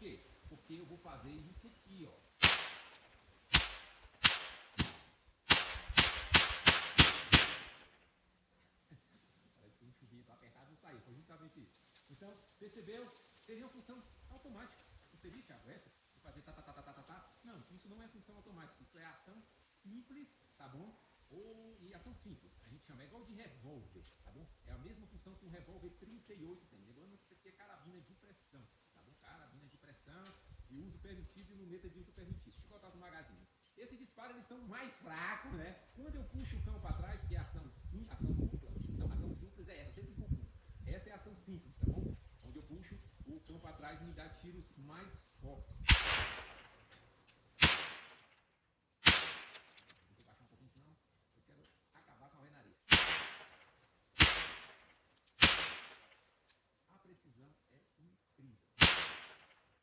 quê? Porque eu vou fazer isso aqui, ó. Parece que o chuvio tá apertado, não saiu, foi justamente isso. Então, percebeu? Seria uma função automática. Não seria, Thiago, essa? De fazer tá. Não, isso não é função automática, isso é ação simples, tá bom? E ação simples, a gente chama, é igual de revólver, tá bom? É a mesma função que um revólver 38 tem. Lembrando que isso aqui é carabina de pressão, tá bom? Carabina de pressão e uso permitido e luneta de uso permitido. Deixa eu botar no magazine. Esses disparos, eles são mais fracos, né? Quando eu puxo o cão para trás, que é ação dupla, então ação simples é essa. Sempre